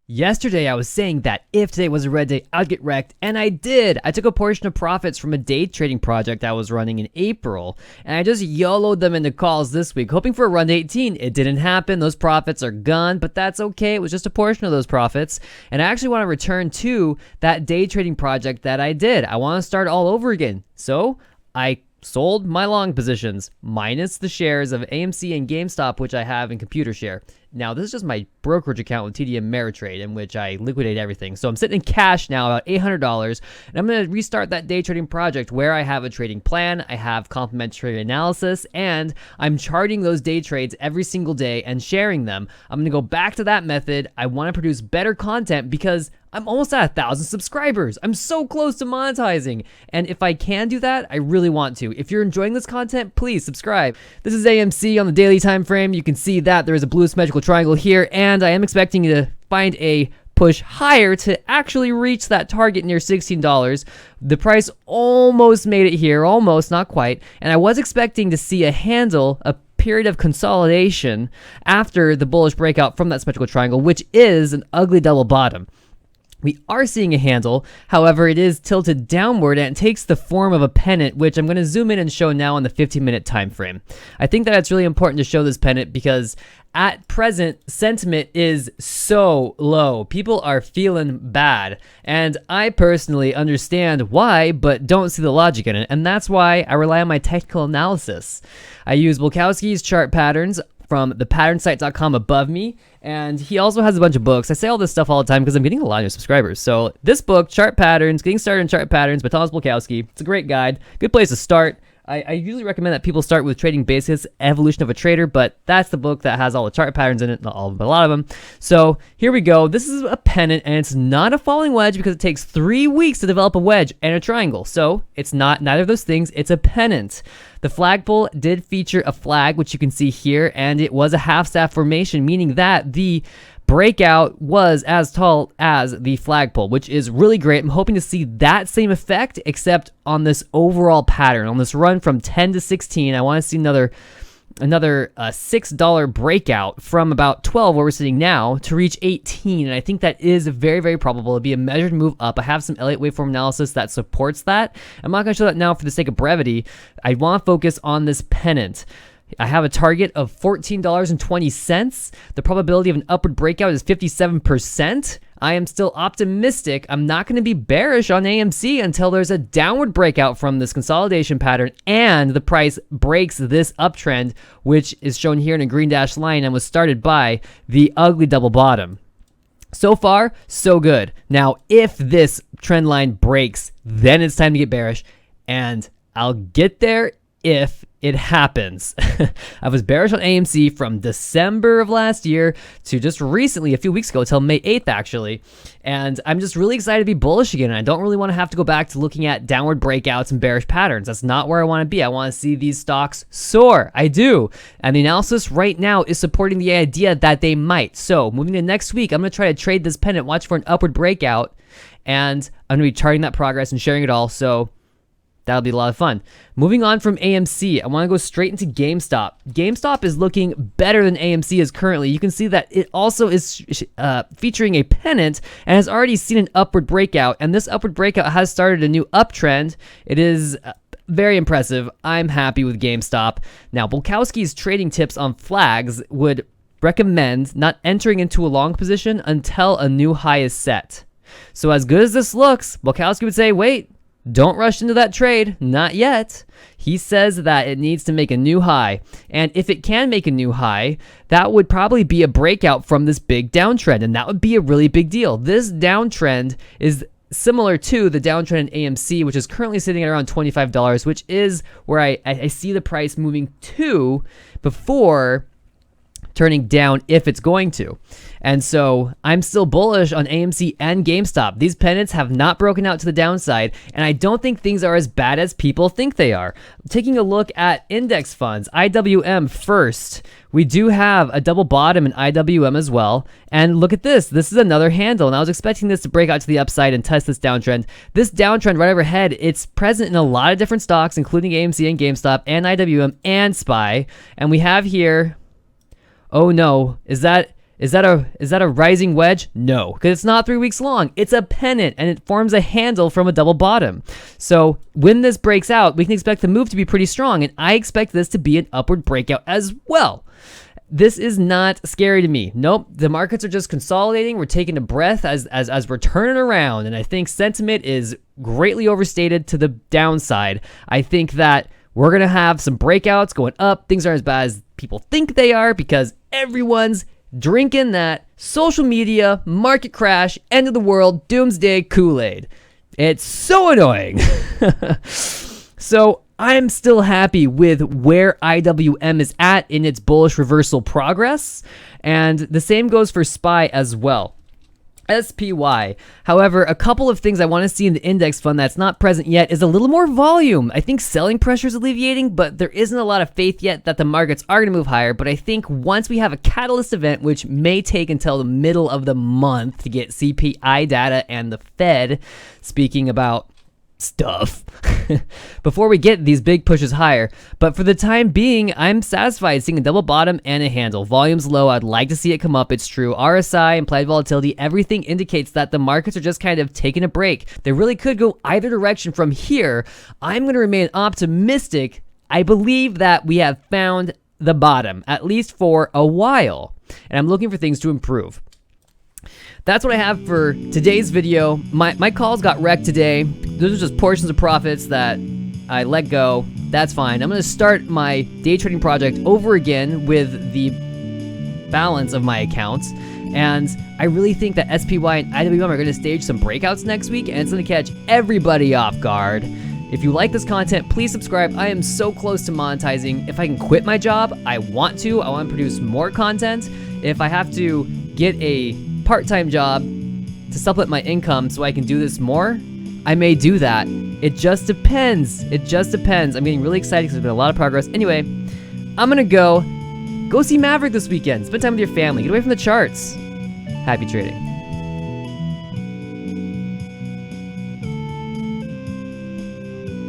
Yesterday, I was saying that if today was a red day, I'd get wrecked, and I did. I took a portion of profits from a day trading project I was running in April, and I just YOLO'd them into calls this week, hoping for a run to 18. It didn't happen. Those profits are gone, but that's okay. It was just a portion of those profits, and I actually want to return to that day trading project that I did. I want to start all over again, so I sold my long positions, minus the shares of AMC and GameStop, which I have in ComputerShare. Now, this is just my brokerage account with TD Ameritrade, in which I liquidate everything. So I'm sitting in cash now, about $800, and I'm going to restart that day trading project where I have a trading plan, I have complementary analysis, and I'm charting those day trades every single day and sharing them. I'm going to go back to that method. I want to produce better content because I'm almost at 1,000 subscribers. I'm so close to monetizing. And if I can do that, I really want to. If you're enjoying this content, please subscribe. This is AMC on the daily time frame. You can see that there is a blue symmetrical triangle here, and I am expecting to find a push higher to actually reach that target near $16. The price almost made it here, almost, not quite. And I was expecting to see a handle, a period of consolidation after the bullish breakout from that symmetrical triangle, which is an ugly double bottom. We are seeing a handle, however, it is tilted downward and it takes the form of a pennant, which I'm going to zoom in and show now on the 15-minute time frame. I think that it's really important to show this pennant because at present, sentiment is so low. People are feeling bad, and I personally understand why, but don't see the logic in it, and that's why I rely on my technical analysis. I use Bulkowski's chart patterns from thepatternSite.com above me, and he also has a bunch of books. I say all this stuff all the time because I'm getting a lot of new subscribers. So this book, Chart Patterns, Getting Started in Chart Patterns by Thomas Bulkowski, it's a great guide, good place to start. I usually recommend that people start with Trading Basics, Evolution of a Trader, but that's the book that has all the chart patterns in it, not all of them, but a lot of them. So here we go. This is a pennant, and it's not a falling wedge because it takes 3 weeks to develop a wedge and a triangle. So it's not neither of those things. It's a pennant. The flagpole did feature a flag, which you can see here, and it was a half staff formation, meaning that the breakout was as tall as the flagpole, which is really great. I'm hoping to see that same effect, except on this overall pattern. On this run from 10 to 16, I want to see another $6 breakout from about 12, where we're sitting now, to reach 18. And I think that is very, very probable. It'll be a measured move up. I have some Elliott waveform analysis that supports that. I'm not going to show that now for the sake of brevity. I want to focus on this pennant. I have a target of $14.20. The probability of an upward breakout is 57%. I am still optimistic. I'm not going to be bearish on AMC until there's a downward breakout from this consolidation pattern and the price breaks this uptrend, which is shown here in a green dashed line and was started by the ugly double bottom. So far, so good. Now, if this trend line breaks, then it's time to get bearish, and I'll get there if it happens. I was bearish on AMC from December of last year to just recently, a few weeks ago, till May 8th actually, and I'm just really excited to be bullish again. And I don't really want to have to go back to looking at downward breakouts and bearish patterns. That's not where I want to be. I want to see these stocks soar. I do, and the analysis right now is supporting the idea that they might. So moving to next week, I'm going to try to trade this pennant, watch for an upward breakout, and I'm going to be charting that progress and sharing it all. So that'll be a lot of fun. Moving on from AMC, I want to go straight into GameStop. GameStop is looking better than AMC is currently. You can see that it also is featuring a pennant and has already seen an upward breakout. And this upward breakout has started a new uptrend. It is very impressive. I'm happy with GameStop. Now, Bulkowski's trading tips on flags would recommend not entering into a long position until a new high is set. So as good as this looks, Bulkowski would say, wait, don't rush into that trade, not yet. He says that it needs to make a new high, and if it can make a new high, that would probably be a breakout from this big downtrend, and that would be a really big deal. This downtrend is similar to the downtrend in AMC, which is currently sitting at around $25, which is where I see the price moving to before turning down if it's going to. And so I'm still bullish on AMC and GameStop. These pennants have not broken out to the downside, and I don't think things are as bad as people think they are. Taking a look at index funds, IWM first. We do have a double bottom in IWM as well. And look at this. This is another handle, and I was expecting this to break out to the upside and test this downtrend. This downtrend right overhead, it's present in a lot of different stocks, including AMC and GameStop and IWM and SPY. And we have here, oh no, is that Is that a rising wedge? No, because it's not 3 weeks long. It's a pennant, and it forms a handle from a double bottom. So when this breaks out, we can expect the move to be pretty strong, and I expect this to be an upward breakout as well. This is not scary to me. Nope, the markets are just consolidating. We're taking a breath as we're turning around, and I think sentiment is greatly overstated to the downside. I think that we're going to have some breakouts going up. Things aren't as bad as people think they are because everyone's drinking that social media, market crash, end of the world, doomsday Kool-Aid. It's so annoying. So I'm still happy with where IWM is at in its bullish reversal progress. And the same goes for SPY as well. SPY. However, a couple of things I want to see in the index fund that's not present yet is a little more volume. I think selling pressure is alleviating, but there isn't a lot of faith yet that the markets are going to move higher. But I think once we have a catalyst event, which may take until the middle of the month to get CPI data and the Fed speaking about stuff before we get these big pushes higher. But for the time being, I'm satisfied seeing a double bottom and a handle. Volume's low. I'd like to see it come up. It's true. RSI, implied volatility, everything indicates that the markets are just kind of taking a break. They really could go either direction from here. I'm going to remain optimistic. I believe that we have found the bottom, at least for a while, and I'm looking for things to improve. That's what I have for today's video. My calls got wrecked today. Those are just portions of profits that I let go. That's fine. I'm going to start my day trading project over again with the balance of my accounts. And I really think that SPY and IWM are going to stage some breakouts next week, and it's going to catch everybody off guard. If you like this content, please subscribe. I am so close to monetizing. If I can quit my job, I want to. I want to produce more content. If I have to get a part-time job to supplement my income so I can do this more, I may do that. It just depends. It just depends. I'm getting really excited because there's been a lot of progress. Anyway, I'm gonna go see Maverick this weekend. Spend time with your family. Get away from the charts. Happy trading.